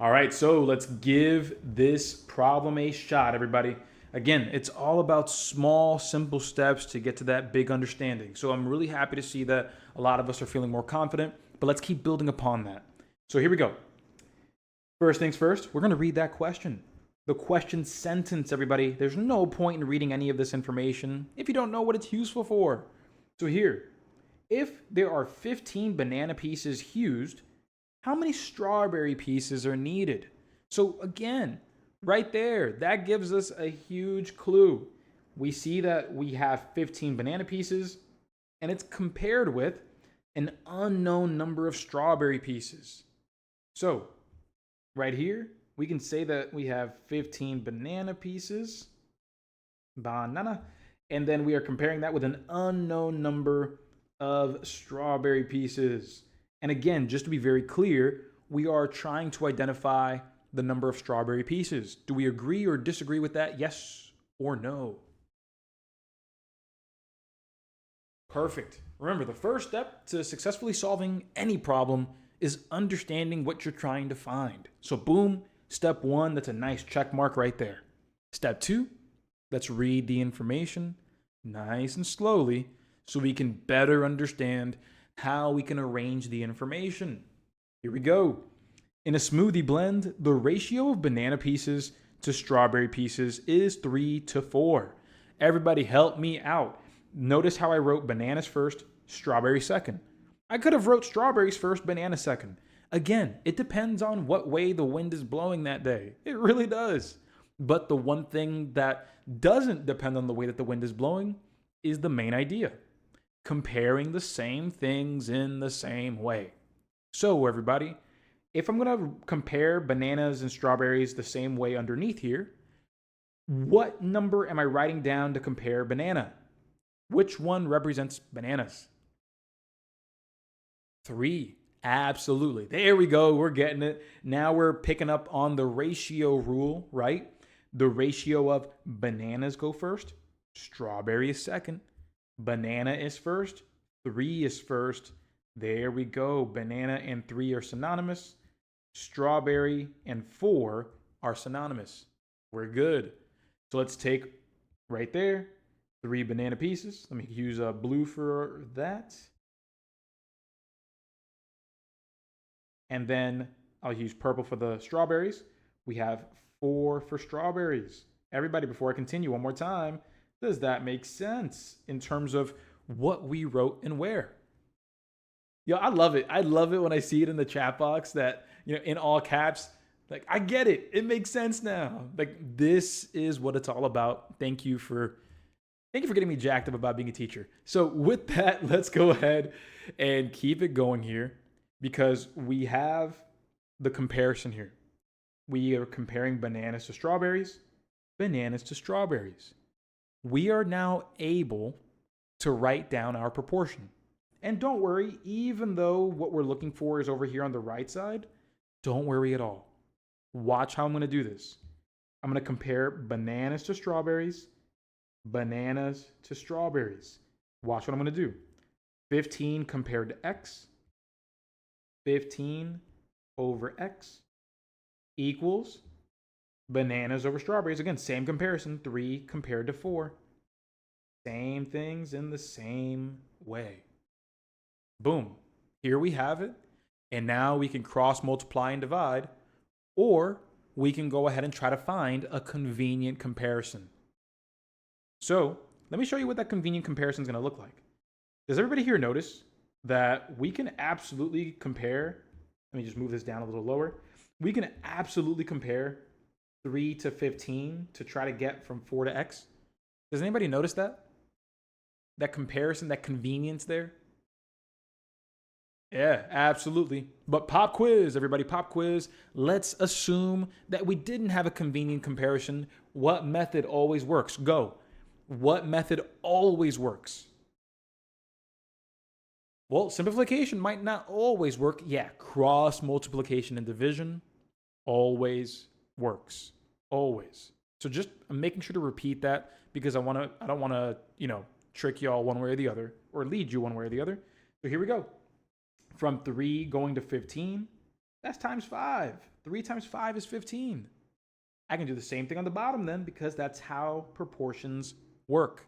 All right, so let's give this problem a shot, everybody. Again, it's all about small, simple steps to get to that big understanding. So I'm really happy to see that a lot of us are feeling more confident, but let's keep building upon that. So here we go. First things first, we're going to read that question. The question sentence, everybody. There's no point in reading any of this information if you don't know what it's useful for. So here, if there are 15 banana pieces used, how many strawberry pieces are needed? So again, right there, that gives us a huge clue. We see that we have 15 banana pieces, and it's compared with an unknown number of strawberry pieces. So right here, we can say that we have 15 banana pieces, banana, and then we are comparing that with an unknown number of strawberry pieces. And again, just to be very clear, we are trying to identify the number of strawberry pieces. Do we agree or disagree with that? Yes or no? Perfect. Remember, the first step to successfully solving any problem is understanding what you're trying to find. So boom, step one, that's a nice check mark right there. Step two, let's read the information nice and slowly so we can better understand how we can arrange the information. Here we go. In a smoothie blend, the ratio of banana pieces to strawberry pieces is 3-4. Everybody help me out. Notice how I wrote bananas first, strawberries second. I could have wrote strawberries first, banana second. Again, it depends on what way the wind is blowing that day. It really does. But the one thing that doesn't depend on the way that the wind is blowing is the main idea. Comparing the same things in the same way. So everybody, if I'm going to compare bananas and strawberries the same way underneath here, what number am I writing down to compare banana? Which one represents bananas? 3. Absolutely. There we go. We're getting it. Now we're picking up on the ratio rule, right? The ratio of bananas go first, strawberry is second. Banana is first, 3 is first. There we go. Banana and 3 are synonymous. Strawberry and 4 are synonymous. We're good. So let's take right there 3 banana pieces. Let me use blue for that. And then I'll use purple for the strawberries. We have 4 for strawberries. Everybody, before I continue one more time, does that make sense in terms of what we wrote and where? Yo, I love it. I love it when I see it in the chat box that, in all caps, like, I get it. It makes sense now. Like, this is what it's all about. Thank you for getting me jacked up about being a teacher. So with that, let's go ahead and keep it going here because we have the comparison here. We are comparing bananas to strawberries, bananas to strawberries. We are now able to write down our proportion. And don't worry, even though what we're looking for is over here on the right side, don't worry at all. Watch how I'm going to do this. I'm going to compare bananas to strawberries, bananas to strawberries. Watch what I'm going to do. 15 compared to x, 15 over x equals bananas over strawberries. Again, same comparison, 3 compared to 4. Same things in the same way. Boom. Here we have it. And now we can cross multiply and divide, or we can go ahead and try to find a convenient comparison. So let me show you what that convenient comparison is going to look like. Does everybody here notice that we can absolutely compare? Let me just move this down a little lower. We can absolutely compare 3 to 15 to try to get from 4 to x. Does anybody notice that? That comparison, that convenience there? Yeah, absolutely. But pop quiz, everybody, pop quiz. Let's assume that we didn't have a convenient comparison. What method always works? Go. What method always works? Well, simplification might not always work. Yeah, cross multiplication and division always works. Always. So just I'm making sure to repeat that because I don't want to, trick y'all one way or the other or lead you one way or the other. So here we go. From 3 going to 15, That's times 5. 3 times 5 is 15. I can do the same thing on the bottom then because that's how proportions work.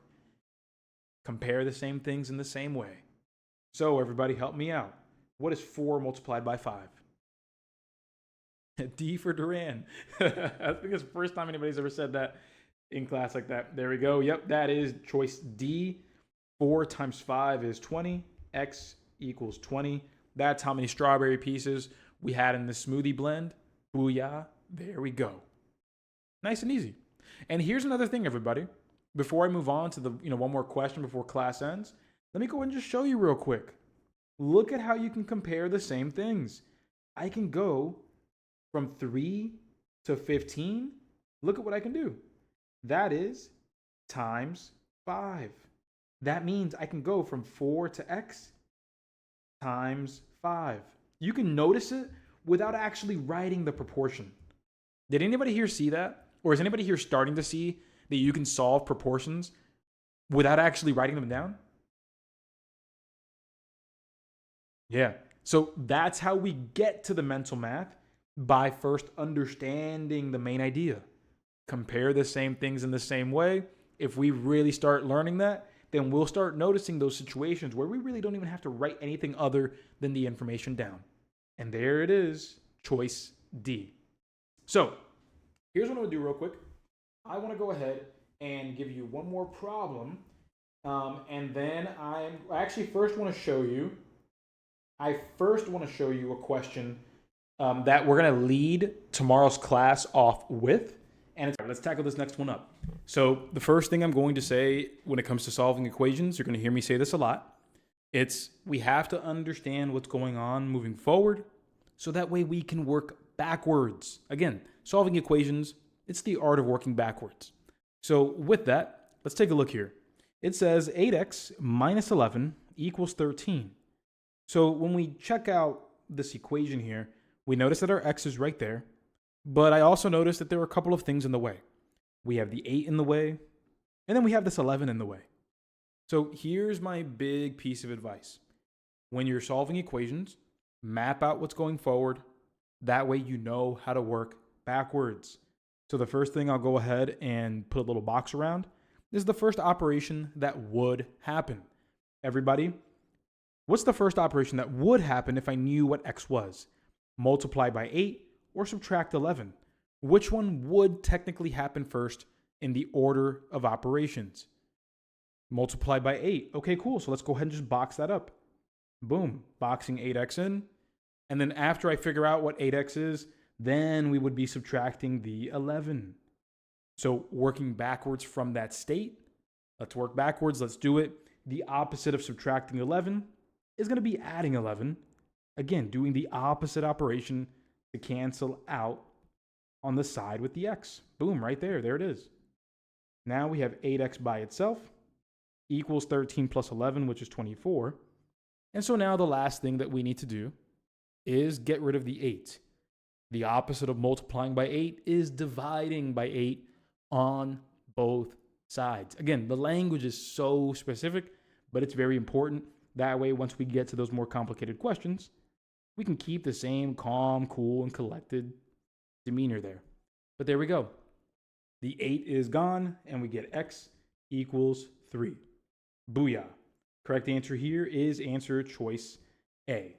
Compare the same things in the same way. So everybody help me out. What is 4 multiplied by 5? D for Duran. I think it's the first time anybody's ever said that in class like that. There we go. Yep, that is choice D. 4 times 5 is 20. X equals 20. That's how many strawberry pieces we had in the smoothie blend. Booyah. There we go. Nice and easy. And here's another thing, everybody. Before I move on to the one more question before class ends, let me go ahead and just show you real quick. Look at how you can compare the same things. I can go from 3 to 15. Look at what I can do. That is times 5. That means I can go from 4 to x times 5. You can notice it without actually writing the proportion. Did anybody here see that? Or is anybody here starting to see that you can solve proportions without actually writing them down? Yeah. So that's how we get to the mental math, by first understanding the main idea. Compare the same things in the same way. If we really start learning that, then we'll start noticing those situations where we really don't even have to write anything other than the information down. And there it is, choice D. So here's what I'm gonna do real quick. I wanna go ahead and give you one more problem. And then I actually first wanna show you a question that we're gonna lead tomorrow's class off with. And let's tackle this next one up. So the first thing I'm going to say when it comes to solving equations, you're going to hear me say this a lot. We have to understand what's going on moving forward so that way we can work backwards. Again, solving equations, it's the art of working backwards. So with that, let's take a look here. It says 8x minus 11 equals 13. So when we check out this equation here, we notice that our x is right there. But I also noticed that there are a couple of things in the way. We have the 8 in the way, and then we have this 11 in the way. So here's my big piece of advice. When you're solving equations, map out what's going forward. That way you know how to work backwards. So the first thing I'll go ahead and put a little box around is the first operation that would happen. Everybody, what's the first operation that would happen if I knew what x was? Multiply by 8 or subtract 11. Which one would technically happen first in the order of operations? Multiply by 8. Okay, cool. So let's go ahead and just box that up. Boom. Boxing 8x in. And then after I figure out what 8x is, then we would be subtracting the 11. So working backwards from that state, let's work backwards. Let's do it. The opposite of subtracting 11 is going to be adding 11. Again, doing the opposite operation to cancel out on the side with the x. Boom, right there. There it is. Now we have 8x by itself equals 13 plus 11, which is 24. And so now the last thing that we need to do is get rid of the 8. The opposite of multiplying by 8 is dividing by 8 on both sides. Again, the language is so specific, but it's very important. That way, once we get to those more complicated questions, we can keep the same calm, cool, and collected demeanor there. But there we go. The 8 is gone, and we get x equals 3. Booyah. Correct answer here is answer choice A.